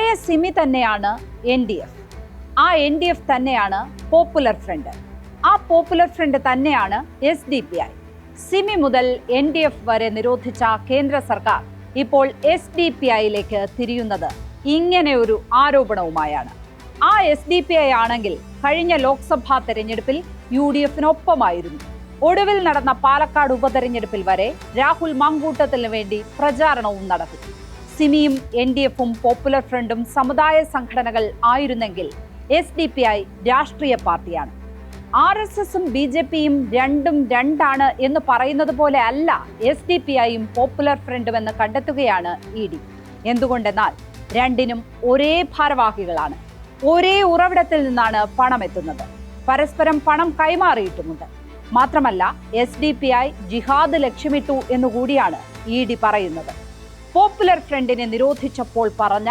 പഴയ സിമി തന്നെയാണ് NDF. ആ NDF തന്നെയാണ് പോപ്പുലർ ഫ്രണ്ട്. ആ പോപ്പുലർ ഫ്രണ്ട് തന്നെയാണ് SDPI. സിമി മുതൽ NDF വരെ നിരോധിച്ച കേന്ദ്ര സർക്കാർ ഇപ്പോൾ SDPIയിലേക്ക് തിരിയുന്നത് ഇങ്ങനെ ഒരു ആരോപണവുമായാണ്. ആ SDPI ആണെങ്കിൽ കഴിഞ്ഞ ലോക്സഭാ തെരഞ്ഞെടുപ്പിൽ UDFനൊപ്പമായിരുന്നു. ഒടുവിൽ നടന്ന പാലക്കാട് ഉപതെരഞ്ഞെടുപ്പിൽ വരെ രാഹുൽ മാങ്കൂട്ടത്തിന് വേണ്ടി പ്രചാരണവും നടത്തി. സിമിയും NDFും പോപ്പുലർ ഫ്രണ്ടും സമുദായ സംഘടനകൾ ആയിരുന്നെങ്കിൽ SDPI രാഷ്ട്രീയ പാർട്ടിയാണ്. RSSും BJPയും രണ്ടും രണ്ടാണ് എന്ന് പറയുന്നത് പോലെ അല്ല SDPIയും പോപ്പുലർ ഫ്രണ്ടും എന്ന് കണ്ടെത്തുകയാണ് ED. എന്തുകൊണ്ടെന്നാൽ രണ്ടിനും ഒരേ ഭാരവാഹികളാണ്. ഒരേ ഉറവിടത്തിൽ നിന്നാണ് പണം എത്തുന്നത്. പരസ്പരം പണം കൈമാറിയിട്ടുമുണ്ട്. മാത്രമല്ല SDPI ജിഹാദ് ലക്ഷ്യമിട്ടു എന്നുകൂടിയാണ് ED പറയുന്നത്. പോപ്പുലർ ഫ്രണ്ടിനെ നിരോധിച്ചപ്പോൾ പറഞ്ഞ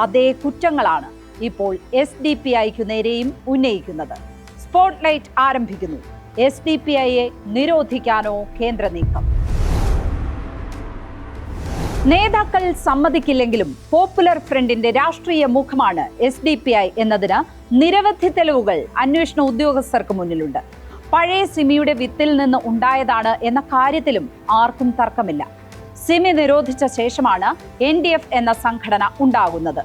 അതേ കുറ്റങ്ങളാണ് ഇപ്പോൾ SDPIക്കു നേരെയും ഉന്നയിക്കുന്നത്. സ്പോട്ട്ലൈറ്റ് ആരംഭിക്കുന്നു. SDPIയെ നിരോധിക്കാനോ കേന്ദ്ര നീക്കം? നേതാക്കൾ സമ്മതിക്കില്ലെങ്കിലും പോപ്പുലർ ഫ്രണ്ടിന്റെ രാഷ്ട്രീയ മുഖമാണ് SDPI എന്നതിന് നിരവധി തെളിവുകൾ അന്വേഷണ ഉദ്യോഗസ്ഥർക്ക് മുന്നിലുണ്ട്. പഴയ സിമിയുടെ വിത്തിൽ നിന്ന് ഉണ്ടായതാണ് എന്ന കാര്യത്തിലും ആർക്കും തർക്കമില്ല. സിമി നിരോധിച്ച ശേഷമാണ് NDF എന്ന സംഘടന ഉണ്ടാകുന്നത്.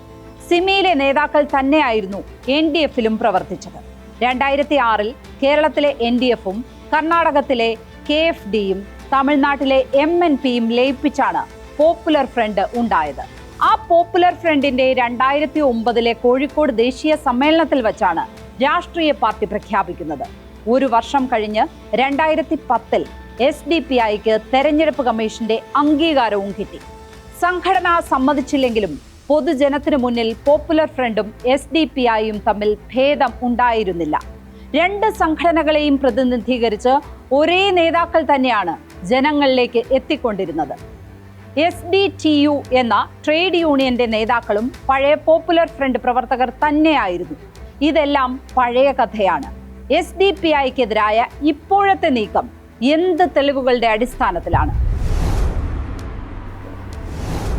സിമിയിലെ നേതാക്കൾ തന്നെയായിരുന്നു NDFിലും പ്രവർത്തിച്ചത്. 2006 കേരളത്തിലെ NDFും കർണാടകത്തിലെ KFDയും തമിഴ്നാട്ടിലെ MNPയും ലയിപ്പിച്ചാണ് പോപ്പുലർ ഫ്രണ്ട് ഉണ്ടായത്. ആ പോപ്പുലർ ഫ്രണ്ടിന്റെ 2009 കോഴിക്കോട് ദേശീയ സമ്മേളനത്തിൽ വച്ചാണ് രാഷ്ട്രീയ പാർട്ടി പ്രഖ്യാപിക്കുന്നത്. ഒരു വർഷം കഴിഞ്ഞ് 2010 SDPIക്ക് തെരഞ്ഞെടുപ്പ് കമ്മീഷന്റെ അംഗീകാരവും കിട്ടി. സംഘടന സമ്മതിച്ചില്ലെങ്കിലും പൊതുജനത്തിനു മുന്നിൽ പോപ്പുലർ ഫ്രണ്ടും SDPIയും തമ്മിൽ ഭേദം ഉണ്ടായിരുന്നില്ല. രണ്ട് സംഘടനകളെയും പ്രതിനിധീകരിച്ച് ഒരേ നേതാക്കൾ തന്നെയാണ് ജനങ്ങളിലേക്ക് എത്തിക്കൊണ്ടിരുന്നത്. SDTU എന്ന ട്രേഡ് യൂണിയന്റെ നേതാക്കളും പഴയ പോപ്പുലർ ഫ്രണ്ട് പ്രവർത്തകർ തന്നെയായിരുന്നു. ഇതെല്ലാം പഴയ കഥയാണ്. SDPIക്കെതിരായ ഇപ്പോഴത്തെ നീക്കം എന്ത് തെളിവുകളുടെ അടിസ്ഥാനത്തിലാണ്?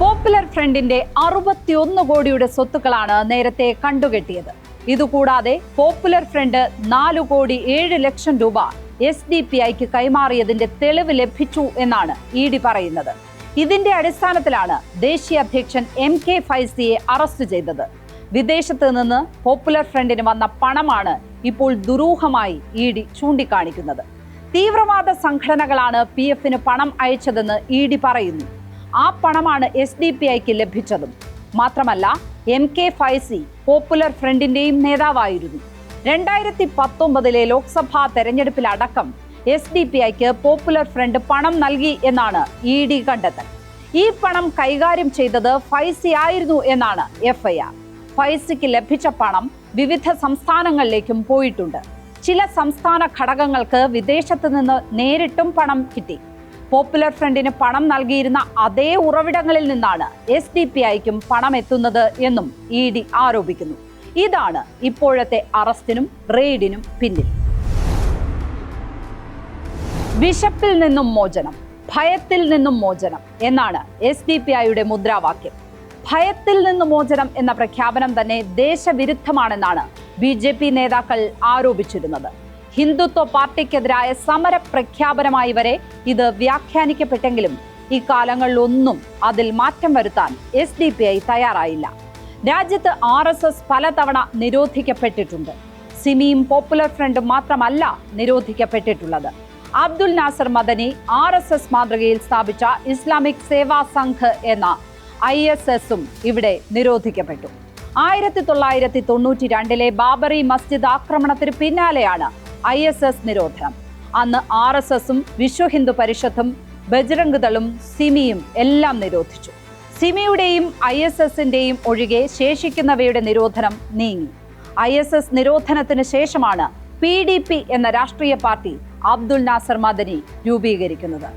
പോപ്പുലർ ഫ്രണ്ടിന്റെ 61 കോടിയുടെ സ്വത്തുക്കളാണ് നേരത്തെ കണ്ടുകെട്ടിയത്. ഇതുകൂടാതെ പോപ്പുലർ ഫ്രണ്ട് 4,07 ലക്ഷം രൂപ SDPIക്ക് കൈമാറിയതിന്റെ തെളിവ് ലഭിച്ചു എന്നാണ് ED പറയുന്നത്. ഇതിന്റെ അടിസ്ഥാനത്തിലാണ് ദേശീയ അധ്യക്ഷൻ MK ഫൈസിയെ അറസ്റ്റ് ചെയ്തത്. വിദേശത്ത് നിന്ന് പോപ്പുലർ ഫ്രണ്ടിന് വന്ന പണമാണ് ഇപ്പോൾ ദുരൂഹമായി ED ചൂണ്ടിക്കാണിക്കുന്നത്. തീവ്രവാദ സംഘടനകളാണ് PFന് പണം അയച്ചതെന്ന് ED പറയുന്നു. ആ പണമാണ് SDPIക്ക് ലഭിച്ചതും. മാത്രമല്ല MK ഫൈസി പോപ്പുലർ ഫ്രണ്ടിന്റെയും നേതാവായിരുന്നു. 2019 ലോക്സഭാ തെരഞ്ഞെടുപ്പിലടക്കം SDPIക്ക് പോപ്പുലർ ഫ്രണ്ട് പണം നൽകി എന്നാണ് ED കണ്ടെത്തൽ. ഈ പണം കൈകാര്യം ചെയ്തത് ഫൈസി ആയിരുന്നു എന്നാണ് FIR. ഫൈസിക്ക് ലഭിച്ച പണം വിവിധ സംസ്ഥാനങ്ങളിലേക്കും പോയിട്ടുണ്ട്. ചില സംസ്ഥാന ഘടകങ്ങൾക്ക് വിദേശത്ത് നിന്ന് നേരിട്ടും പണം കിട്ടി. പോപ്പുലർ ഫ്രണ്ടിന് പണം നൽകിയിരുന്ന അതേ ഉറവിടങ്ങളിൽ നിന്നാണ് SDPIക്കും പണം എത്തുന്നത് എന്നും ED ആരോപിക്കുന്നു. ഇതാണ് ഇപ്പോഴത്തെ അറസ്റ്റിനും റെയ്ഡിനും പിന്നിൽ. വിശപ്പിൽ നിന്നും മോചനം, ഭയത്തിൽ നിന്നും മോചനം എന്നാണ് SDPIയുടെ മുദ്രാവാക്യം. ഭയത്തിൽ നിന്ന് മോചനം എന്ന പ്രഖ്യാപനം തന്നെ ദേശവിരുദ്ധമാണെന്നാണ് BJP നേതാക്കൾ ആരോപിച്ചിരുന്നത്. ഹിന്ദുത്വ പാർട്ടിക്കെതിരായ സമര പ്രഖ്യാപനമായി വരെ ഇത് വ്യാഖ്യാനിക്കപ്പെട്ടെങ്കിലും ഇക്കാലങ്ങളിലൊന്നും അതിൽ മാറ്റം വരുത്താൻ SDPI തയ്യാറായില്ല. രാജ്യത്ത് RSS പലതവണ നിരോധിക്കപ്പെട്ടിട്ടുണ്ട്. സിമിയും പോപ്പുലർ ഫ്രണ്ടും മാത്രമല്ല നിരോധിക്കപ്പെട്ടിട്ടുള്ളത്. അബ്ദുൽ നാസർ മദനി RSS മാതൃകയിൽ സ്ഥാപിച്ച ഇസ്ലാമിക് സേവാ സംഘ് എന്ന ISSും ഇവിടെ നിരോധിക്കപ്പെട്ടു. 1992 ബാബറി മസ്ജിദ് ആക്രമണത്തിന് പിന്നാലെയാണ് ISS നിരോധനം. അന്ന് RSSും വിശ്വ ഹിന്ദു പരിഷത്തും ബജ്രംഗ് ദളും സിമിയും എല്ലാം നിരോധിച്ചു. സിമിയുടെയും ISSന്റെയും ഒഴികെ ശേഷിക്കുന്നവയുടെ നിരോധനം നീങ്ങി. ISS നിരോധനത്തിന് ശേഷമാണ് PDP എന്ന രാഷ്ട്രീയ പാർട്ടി അബ്ദുൽ നാസർ മദനി രൂപീകരിക്കുന്നത്.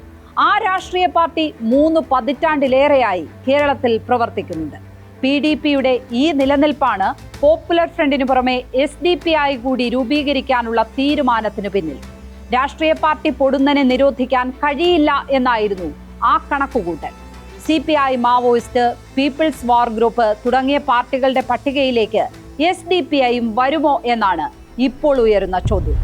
ആ രാഷ്ട്രീയ പാർട്ടി 3 പതിറ്റാണ്ടിലേറെയായി കേരളത്തിൽ പ്രവർത്തിക്കുന്നുണ്ട്. PDPയുടെ ഈ നിലനിൽപ്പാണ് പോപ്പുലർ ഫ്രണ്ടിന് പുറമെ SDPI കൂടി രൂപീകരിക്കാനുള്ള തീരുമാനത്തിനു പിന്നിൽ. രാഷ്ട്രീയ പാർട്ടി പൊടുന്നനെ നിരോധിക്കാൻ കഴിയില്ല എന്നായിരുന്നു ആ കണക്കുകൂട്ടൽ. CPI, മാവോയിസ്റ്റ്, പീപ്പിൾസ് വാർ ഗ്രൂപ്പ് തുടങ്ങിയ പാർട്ടികളുടെ പട്ടികയിലേക്ക് SDPIയും വരുമോ എന്നാണ് ഇപ്പോൾ ഉയരുന്ന ചോദ്യം.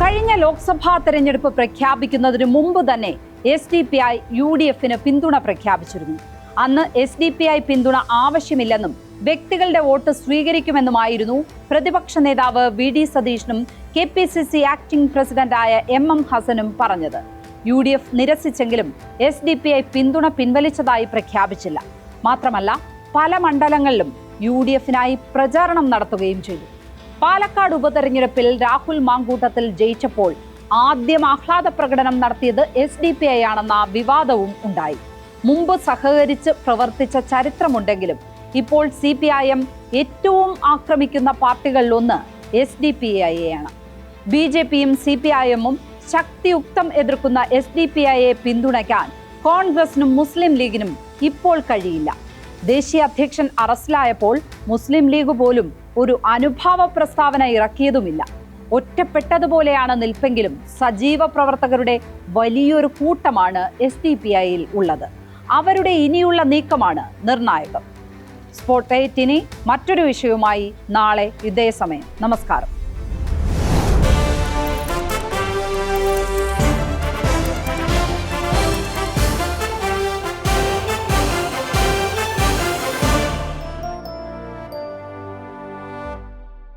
കഴിഞ്ഞ ലോക്സഭാ തെരഞ്ഞെടുപ്പ് പ്രഖ്യാപിക്കുന്നതിന് മുമ്പ് തന്നെ SDPI UDFന് പിന്തുണ പ്രഖ്യാപിച്ചിരുന്നു. അന്ന് SDPI പിന്തുണ ആവശ്യമില്ലെന്നും വ്യക്തികളുടെ വോട്ട് സ്വീകരിക്കുമെന്നുമായിരുന്നു പ്രതിപക്ഷ നേതാവ് VD സതീശനും KPCC ആക്ടിംഗ് പ്രസിഡന്റായ MM ഹസനും പറഞ്ഞത്. UDF നിരസിച്ചെങ്കിലും SDPI പിന്തുണ പിൻവലിച്ചതായി പ്രഖ്യാപിച്ചില്ല. മാത്രമല്ല, പല മണ്ഡലങ്ങളിലും UDFനായി പ്രചാരണം നടത്തുകയും ചെയ്തു. പാലക്കാട് ഉപതെരഞ്ഞെടുപ്പിൽ രാഹുൽ മാങ്കൂട്ടത്തിൽ ജയിച്ചപ്പോൾ ആദ്യം ആഹ്ലാദ പ്രകടനം നടത്തിയത് SDPI ആണെന്ന വിവാദവും ഉണ്ടായി. മുമ്പ് സഹകരിച്ച് പ്രവർത്തിച്ച ചരിത്രമുണ്ടെങ്കിലും ഇപ്പോൾ CPIM ഏറ്റവും ആക്രമിക്കുന്ന പാർട്ടികളിലൊന്ന് SDPIയെയാണ്. BJPയും CPIMും ശക്തിയുക്തം എതിർക്കുന്ന SDPIയെ പിന്തുണയ്ക്കാൻ കോൺഗ്രസിനും മുസ്ലിം ലീഗിനും ഇപ്പോൾ കഴിയില്ല. ദേശീയ അധ്യക്ഷൻ അറസ്റ്റിലായപ്പോൾ മുസ്ലിം ലീഗ് പോലും ഒരു അനുഭാവ പ്രസ്താവന ഇറക്കിയതുമില്ല. ഒറ്റപ്പെട്ടതുപോലെയാണ് നിൽപ്പെങ്കിലും സജീവ പ്രവർത്തകരുടെ വലിയൊരു കൂട്ടമാണ് SDPIയിൽ ഉള്ളത്. അവരുടെ ഇനിയുള്ള നീക്കമാണ് നിർണായകം. സ്പോട്ട് 8 ഇനി മറ്റൊരു വിഷയവുമായി നാളെ ഇതേ സമയം. നമസ്കാരം.